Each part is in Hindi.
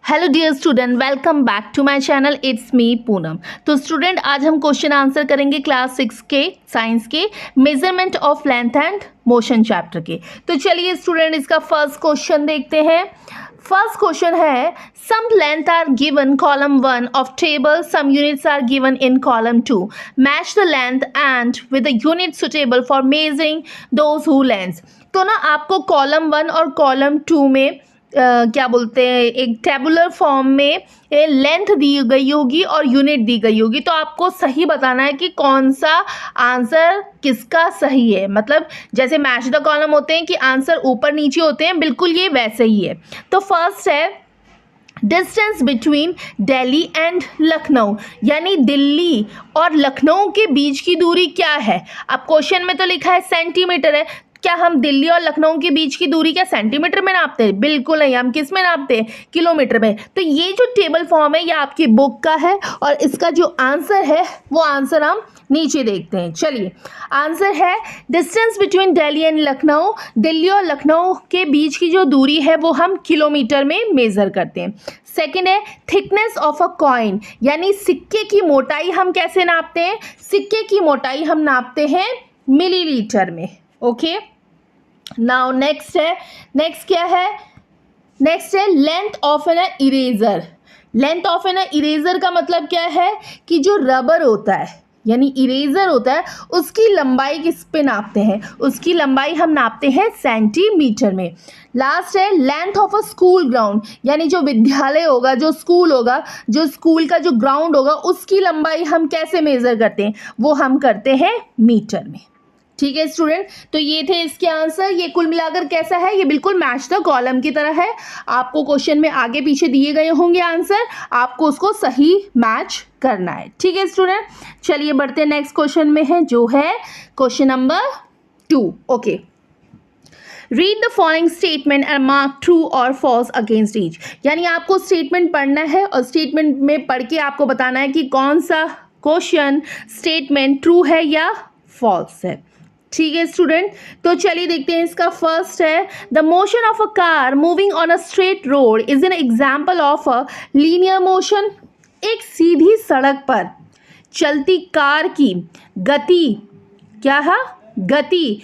Hello dear student, welcome back to my channel. It's me Poonam. तो स्टूडेंट, आज हम क्वेश्चन आंसर करेंगे क्लास 6 के साइंस के measurement of length and motion chapter के। तो चलिए स्टूडेंट, इसका फर्स्ट क्वेश्चन देखते हैं। फर्स्ट क्वेश्चन है, some length are given column 1 of table, some units are given in column 2, match the length and with the unit suitable for measuring those who length. तो ना आपको कॉलम 1 और कॉलम 2 में क्या बोलते हैं, एक टेबुलर फॉर्म में लेंथ दी गई होगी और यूनिट दी गई होगी। तो आपको सही बताना है कि कौन सा आंसर किसका सही है। मतलब जैसे मैच द कॉलम होते हैं कि आंसर ऊपर नीचे होते हैं, बिल्कुल ये वैसे ही है। तो फर्स्ट है distance between Delhi and Lucknow, यानी दिल्ली और लखनऊ के बीच की दूरी क्या है। अब क्वेश्चन में तो लिखा है सेंटीमीटर है, क्या हम दिल्ली और लखनऊ के बीच की दूरी क्या सेंटीमीटर में नापते हैं? बिल्कुल नहीं, हम किस में नापते हैं? किलोमीटर में। तो ये जो टेबल फॉर्म है ये आपकी बुक का है और इसका जो आंसर है वो आंसर हम नीचे देखते हैं। चलिए, आंसर है distance between Delhi and Lucknow. Delhi और लखनऊ के बीच की जो दूरी है वो हम किलोमीटर में मेज़र करते हैं। सेकेंड है थिकनेस ऑफ अ कॉइन, यानी सिक्के की मोटाई हम कैसे नापते हैं? सिक्के की मोटाई हम नापते हैं मिलीलीटर में। ओके, नाउ नेक्स्ट क्या है? नेक्स्ट है length of an eraser. Length of an eraser का मतलब क्या है कि जो रबर होता है यानी इरेजर होता है उसकी लंबाई किस पे नापते हैं? उसकी लंबाई हम नापते हैं सेंटीमीटर में। लास्ट है length of a school ground, यानी जो विद्यालय होगा, जो स्कूल होगा, जो स्कूल का जो ग्राउंड होगा उसकी लंबाई हम कैसे मेज़र करते हैं? वो हम करते हैं मीटर में। ठीक है स्टूडेंट, तो ये थे इसके आंसर। ये कुल मिलाकर कैसा है? ये बिल्कुल मैच द कॉलम की तरह है। आपको क्वेश्चन में आगे पीछे दिए गए होंगे आंसर, आपको उसको सही मैच करना है। ठीक है स्टूडेंट, चलिए बढ़ते हैं नेक्स्ट क्वेश्चन में है, जो है question number 2। Okay, read the following statement and mark true और फॉल्स अगेंस्ट ईच। यानी आपको स्टेटमेंट पढ़ना है और स्टेटमेंट में पढ़ के आपको बताना है कि कौन सा क्वेश्चन स्टेटमेंट ट्रू है या फॉल्स है। ठीक है स्टूडेंट, तो चलिए देखते हैं। इसका फर्स्ट है the motion of a car moving on a straight road is an example of a linear motion. एक सीधी सड़क पर चलती कार की गति क्या है? गति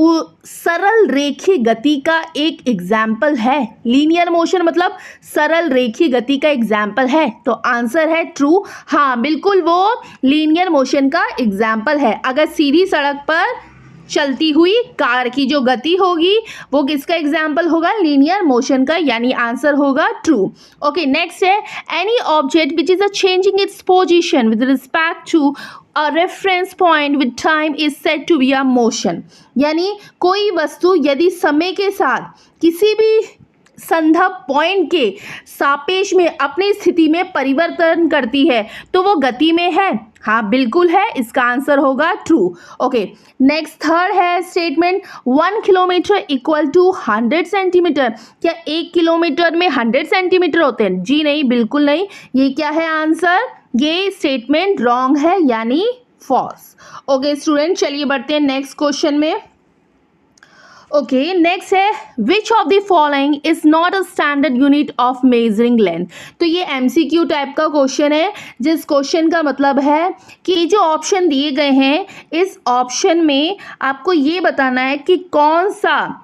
सरल रेखीय गति का एक एग्जाम्पल है। लीनियर मोशन मतलब सरल रेखीय गति का एग्जाम्पल है, तो आंसर है ट्रू। हाँ बिल्कुल, वो लीनियर मोशन का एग्जाम्पल है। अगर सीधी सड़क पर चलती हुई कार की जो गति होगी वो किसका एग्जाम्पल होगा? लीनियर मोशन का, यानी आंसर होगा ट्रू। ओके, नेक्स्ट है any object which is a changing its position with respect to a reference point with time is said to be a motion. यानी कोई वस्तु यदि समय के साथ किसी भी संदर्भ पॉइंट के सापेक्ष में अपनी स्थिति में परिवर्तन करती है तो वो गति में है। हाँ बिल्कुल है, इसका आंसर होगा ट्रू। ओके, नेक्स्ट थर्ड है statement 1 kilometre equal to 100 centimetre. क्या 1 किलोमीटर में 100 सेंटीमीटर होते हैं? जी नहीं, बिल्कुल नहीं। ये क्या है आंसर? ये स्टेटमेंट रॉन्ग है, यानी फॉल्स। ओके स्टूडेंट, चलिए बढ़ते हैं नेक्स्ट क्वेश्चन में। ओके, नेक्स्ट है which of the following is not a standard unit of measuring length. तो ये एमसीक्यू टाइप का क्वेश्चन है, जिस क्वेश्चन का मतलब है कि जो ऑप्शन दिए गए हैं इस ऑप्शन में आपको ये बताना है कि कौन सा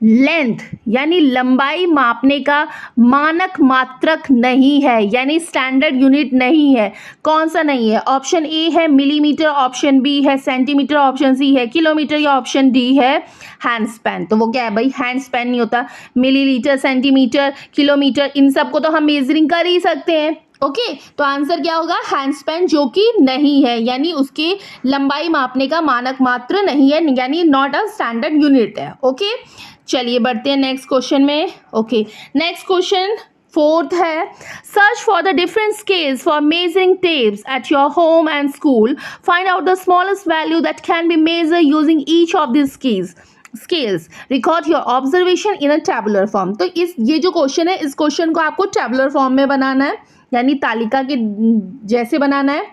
लेंथ यानी लंबाई मापने का मानक मात्रक नहीं है, यानी स्टैंडर्ड यूनिट नहीं है। कौन सा नहीं है? ऑप्शन ए है मिलीमीटर, ऑप्शन बी है सेंटीमीटर, ऑप्शन सी है किलोमीटर, या ऑप्शन डी है हैंड स्पैन। तो वो क्या है भाई? हैंड स्पैन नहीं होता। मिलीलीटर, सेंटीमीटर, किलोमीटर, इन सबको तो हम मेजरिंग कर ही सकते हैं। ओके, तो आंसर क्या होगा? हैंड स्पैन, जो कि नहीं है, यानी उसकी लंबाई मापने का मानक मात्र नहीं है, यानी नॉट अ स्टैंडर्ड यूनिट है। ओके, चलिए बढ़ते हैं नेक्स्ट क्वेश्चन में। ओके, नेक्स्ट क्वेश्चन फोर्थ है search for the different scales for measuring tapes at your home and school, find out the smallest value that can be measure using each of this scales, record your observation in a tabular form. तो ये जो क्वेश्चन है, इस क्वेश्चन को आपको टेबुलर फॉर्म में बनाना है, यानी तालिका के जैसे बनाना है।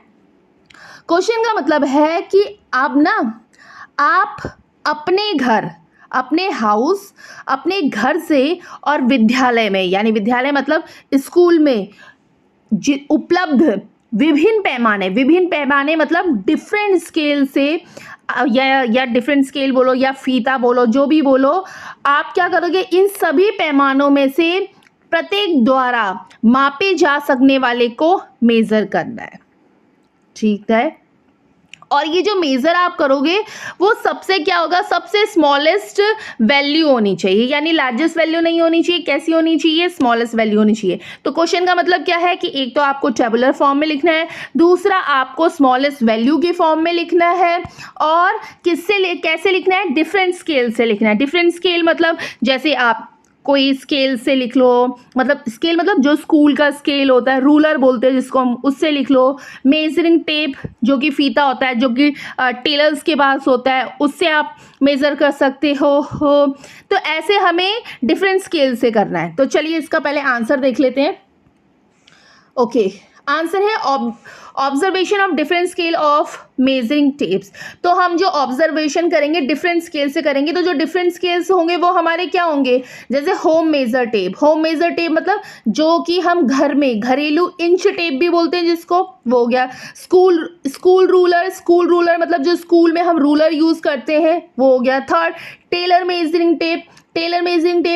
क्वेश्चन का मतलब है कि आप अपने घर अपने हाउस, अपने घर से और विद्यालय में, यानी विद्यालय मतलब स्कूल में उपलब्ध विभिन्न पैमाने मतलब डिफरेंट स्केल से या डिफरेंट स्केल बोलो या फीता बोलो, जो भी बोलो, आप क्या करोगे, इन सभी पैमानों में से प्रत्येक द्वारा मापे जा सकने वाले को मेज़र करना है। ठीक है, और ये जो मेज़र आप करोगे वो सबसे क्या होगा, सबसे स्मॉलेस्ट वैल्यू होनी चाहिए, यानी लार्जेस्ट वैल्यू नहीं होनी चाहिए। कैसी होनी चाहिए, स्मॉलेस्ट वैल्यू होनी चाहिए। तो क्वेश्चन का मतलब क्या है कि एक तो आपको टेबुलर फॉर्म में लिखना है, दूसरा आपको स्मॉलेस्ट वैल्यू के फॉर्म में लिखना है, और कैसे लिखना है, डिफरेंट स्केल से लिखना है। डिफरेंट स्केल मतलब जैसे आप कोई स्केल से लिख लो, मतलब स्केल मतलब जो स्कूल का स्केल होता है, रूलर बोलते हैं जिसको हम, उससे लिख लो। मेजरिंग टेप जो कि फीता होता है, जो कि टेलर्स के पास होता है, उससे आप मेज़र कर सकते हो। तो ऐसे हमें डिफरेंट स्केल से करना है। तो चलिए इसका पहले आंसर देख लेते हैं। ओके, आंसर है observation of different scale of measuring tapes. तो हम जो ऑब्जर्वेशन करेंगे डिफरेंट स्केल से करेंगे, तो जो डिफरेंट स्केल्स होंगे वो हमारे क्या होंगे, जैसे home measure tape. Home measure tape मतलब जो कि हम घर में, घरेलू इंच टेप भी बोलते हैं जिसको, वो हो गया। स्कूल रूलर मतलब जो स्कूल में हम रूलर यूज करते हैं, वो हो गया। थर्ड, टेलर मेजरिंग टेप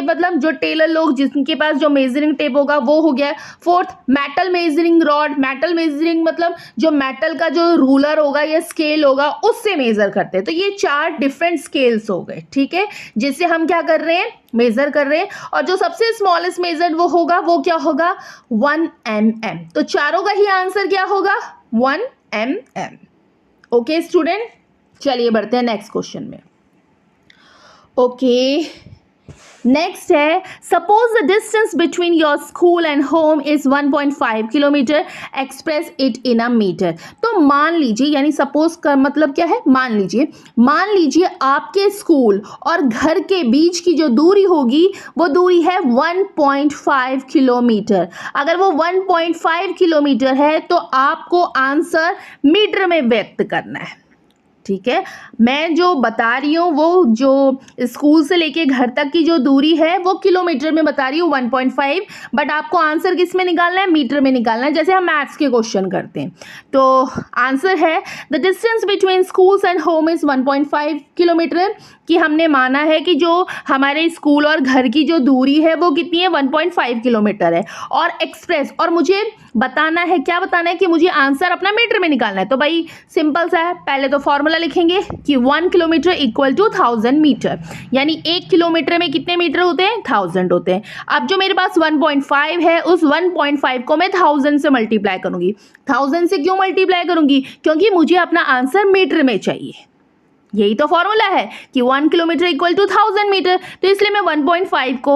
मतलब जो टेलर लोग जिनके पास जो मेजरिंग टेप होगा वो हो गया। फोर्थ, मेटल मेजरिंग रॉड मतलब जो मेटल का जो रूलर होगा या स्केल होगा उससे मेजर करते हैं। तो ये 4 डिफरेंट स्केल्स हो गए, ठीक है, जिससे हम क्या कर रहे हैं, मेजर कर रहे हैं। और जो सबसे स्मॉलेस्ट मेजर वो होगा, वो क्या होगा, 1 mm। तो चारों का ही आंसर क्या होगा, 1 mm। ओके स्टूडेंट, चलिए बढ़ते हैं नेक्स्ट क्वेश्चन में। ओके, नेक्स्ट है, suppose the distance between your school and home is 1.5 kilometre, express it in a metre. तो मान लीजिए, यानी सपोज का मतलब क्या है, मान लीजिए आपके स्कूल और घर के बीच की जो दूरी होगी वो दूरी है 1.5 किलोमीटर। अगर वो 1.5 किलोमीटर है तो आपको आंसर मीटर में व्यक्त करना है। ठीक है, मैं जो बता रही हूँ वो जो स्कूल से लेके घर तक की जो दूरी है वो किलोमीटर में बता रही हूँ 1.5, बट आपको आंसर किस में निकालना है, मीटर में निकालना है, जैसे हम मैथ्स के क्वेश्चन करते हैं। तो आंसर है the distance between schools and home is 1.5 kilometre, कि हमने माना है कि जो हमारे स्कूल और घर की जो दूरी है वो कितनी है, 1.5 किलोमीटर है। और एक्सप्रेस, और मुझे बताना है, क्या बताना है, कि मुझे आंसर अपना मीटर में निकालना है। तो भाई सिंपल सा है, पहले तो फॉर्मूला लिखेंगे कि 1 किलोमीटर इक्वल टू 1000 मीटर, यानी 1 किलोमीटर में कितने मीटर होते हैं, 1000 होते हैं। अब जो मेरे पास 1.5 है, उस 1.5 को मैं 1000 से मल्टीप्लाई करूंगी। 1000 से क्यों मल्टीप्लाई करूंगी, क्योंकि मुझे अपना आंसर मीटर में चाहिए। यही तो फॉर्मूला है कि 1 किलोमीटर इक्वल टू 1000 मीटर, तो इसलिए मैं 1.5 को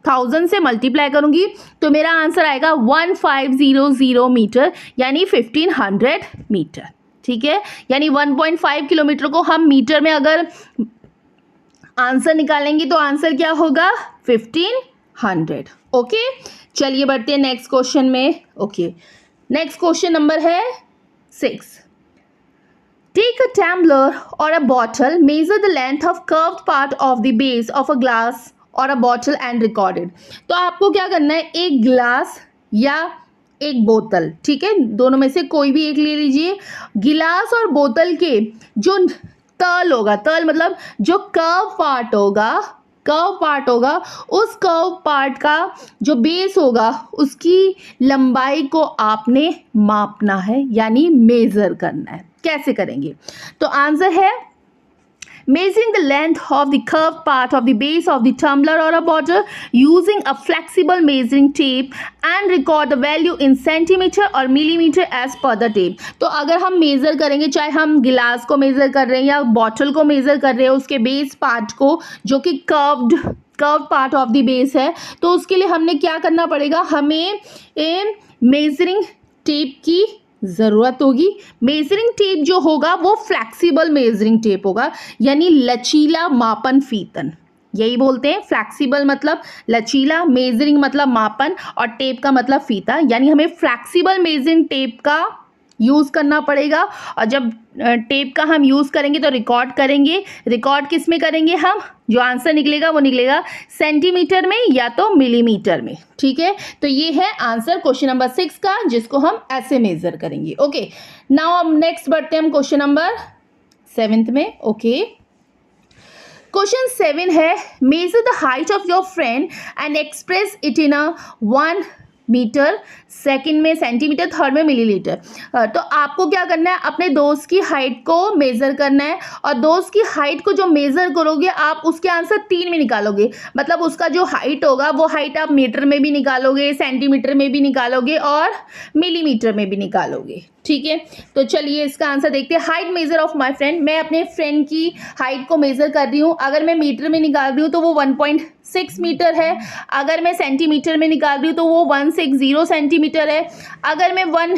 1000 से मल्टीप्लाई करूंगी, तो मेरा आंसर आएगा 1500 मीटर, यानी 1500 मीटर। ठीक है, यानी 1.5 किलोमीटर को हम मीटर में अगर आंसर निकालेंगे तो आंसर क्या होगा, 1500। ओके, चलिए बढ़ते हैं नेक्स्ट क्वेश्चन में। ओके, नेक्स्ट क्वेश्चन नंबर है 6। Take a tumbler or a bottle, measure the length of curved part of the base of a glass or a bottle and record it. तो आपको क्या करना है, एक गिलास या एक बोतल, ठीक है, दोनों में से कोई भी एक ले लीजिए। गिलास और बोतल के जो तल होगा, तल मतलब जो कर्व पार्ट होगा, उस कर्व पार्ट का जो बेस होगा उसकी लंबाई को आपने मापना है, यानी मेजर करना है। कैसे करेंगे, तो आंसर है measuring the length of the curved part of the base of the tumbler or a bottle using a flexible measuring tape and record the value in centimeter or millimeter as per the tape। तो अगर हम मेज़र करेंगे, चाहे हम गिलास को मेज़र कर रहे हैं या बॉटल को मेज़र कर रहे हैं, उसके बेस पार्ट को जो कि curved part of the base है, तो उसके लिए हमने क्या करना पड़ेगा, हमें मेजरिंग टेप की ज़रूरत होगी। मेजरिंग टेप जो होगा वो फ्लैक्सिबल मेजरिंग टेप होगा, यानी लचीला मापन फीतन, यही बोलते हैं। फ्लैक्सिबल मतलब लचीला, मेजरिंग मतलब मापन, और टेप का मतलब फीता, यानी हमें फ्लैक्सिबल मेजरिंग टेप का यूज़ करना पड़ेगा। और जब टेप का हम यूज़ करेंगे तो रिकॉर्ड करेंगे। रिकॉर्ड किस में करेंगे हम? जो आंसर निकलेगा वो निकलेगा सेंटीमीटर में या तो मिलीमीटर में। ठीक है, तो ये है आंसर क्वेश्चन नंबर 6 का, जिसको हम ऐसे मेजर करेंगे। ओके, नाउ अब नेक्स्ट बढ़ते हैं हम क्वेश्चन नंबर 7 में। ओके, क्वेश्चन 7 है, measure the height of your friend and express it in a 1 metre, second में सेंटीमीटर, थर्ड में मिलीलीटर। तो आपको क्या करना है, अपने दोस्त की हाइट को मेज़र करना है, और दोस्त की हाइट को जो मेज़र करोगे आप उसके आंसर 3 में निकालोगे। मतलब उसका जो हाइट होगा वो हाइट आप मीटर में भी निकालोगे, सेंटीमीटर में भी निकालोगे और मिलीमीटर में भी निकालोगे। ठीक है, तो चलिए इसका आंसर देखते हैं। Height measure of my friend, मैं अपने फ्रेंड की हाइट को मेज़र कर रही हूँ। अगर मैं मीटर में निकाल रही हूँ तो वो 1.6 मीटर है। अगर मैं सेंटीमीटर में निकाल रही हूँ तो वो 160 सेंटीमीटर है। अगर मैं 1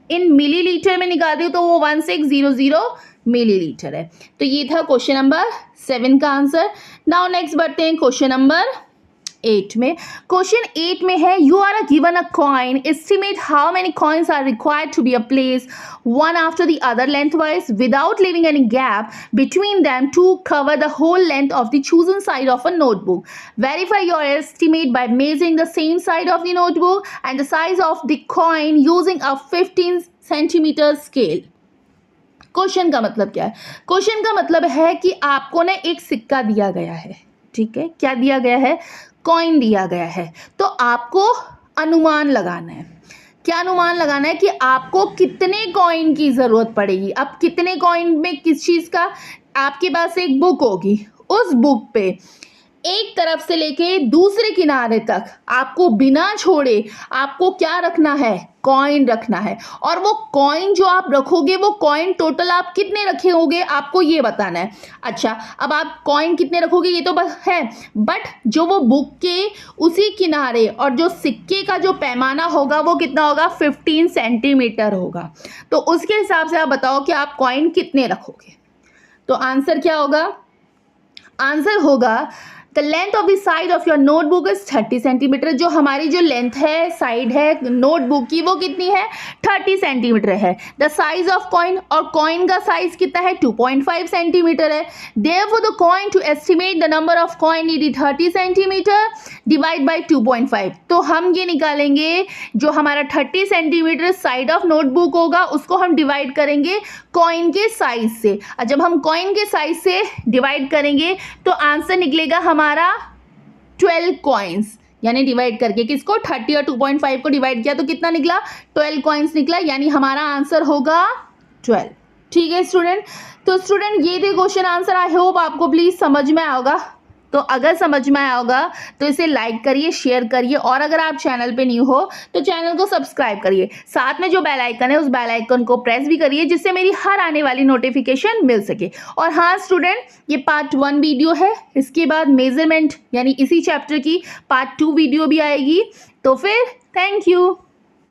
इन मिलीलीटर में निकाल रही हूँ तो वो 1600 मिलीलीटर है। तो ये था क्वेश्चन नंबर 7 का आंसर। नाउ नेक्स्ट बढ़ते हैं क्वेश्चन नंबर 8 में। क्वेश्चन 8 में है, you are given a coin, estimate how many coins are required to be a place one after the other lengthwise without leaving any gap between them to cover the whole length of the chosen side of a notebook. Verify your estimate by measuring the same side of the notebook and the size of the coin using a 15 centimeter scale. Question का मतलब क्या है? क्वेश्चन का मतलब है कि आपको ना एक सिक्का दिया गया है। ठीक है, क्या दिया गया है? कॉइन दिया गया है। तो आपको अनुमान लगाना है। क्या अनुमान लगाना है कि आपको कितने कॉइन की ज़रूरत पड़ेगी। अब कितने कॉइन में किस चीज़ का? आपके पास एक बुक होगी, उस बुक पे एक तरफ से लेके दूसरे किनारे तक आपको बिना छोड़े आपको क्या रखना है? कॉइन रखना है। और वो कॉइन जो आप रखोगे वो कॉइन टोटल आप कितने रखे होगे आपको ये बताना है। अच्छा, अब आप कॉइन कितने रखोगे ये तो बस है, बट जो वो बुक के उसी किनारे और जो सिक्के का जो पैमाना होगा वो कितना होगा? 15 सेंटीमीटर होगा। तो उसके हिसाब से आप बताओ कि आप कॉइन कितने रखोगे। तो आंसर क्या होगा? आंसर होगा the length of the side of your notebook is 30 centimetre. जो हमारी जो लेंथ है, साइड है नोटबुक की, वो कितनी है? 30 सेंटीमीटर है। द साइज ऑफ कॉइन, और कॉइन का साइज कितना है? 2.5 सेंटीमीटर है। Therefore the coin to estimate the number of coin needed 30 centimetre divide by 2.5। तो हम ये निकालेंगे, जो हमारा 30 सेंटीमीटर साइड ऑफ नोटबुक होगा उसको हम डिवाइड करेंगे कॉइन के साइज से। और जब हम कॉइन के साइज से डिवाइड करेंगे तो आंसर निकलेगा हमारा 12 कॉइन्स। यानी डिवाइड करके किसको? 30 और 2.5 को डिवाइड किया तो कितना निकला? 12 कॉइन्स निकला। यानी हमारा आंसर होगा 12। ठीक है स्टूडेंट, तो स्टूडेंट ये थे क्वेश्चन आंसर। आई होप आपको प्लीज समझ में आया होगा। तो अगर समझ में आया होगा तो इसे लाइक करिए, शेयर करिए, और अगर आप चैनल पे न्यू हो तो चैनल को सब्सक्राइब करिए। साथ में जो बेल आइकन है उस बेल आइकन को प्रेस भी करिए, जिससे मेरी हर आने वाली नोटिफिकेशन मिल सके। और हाँ स्टूडेंट, ये पार्ट 1 वीडियो है, इसके बाद मेजरमेंट यानी इसी चैप्टर की पार्ट 2 वीडियो भी आएगी। तो फिर थैंक यू।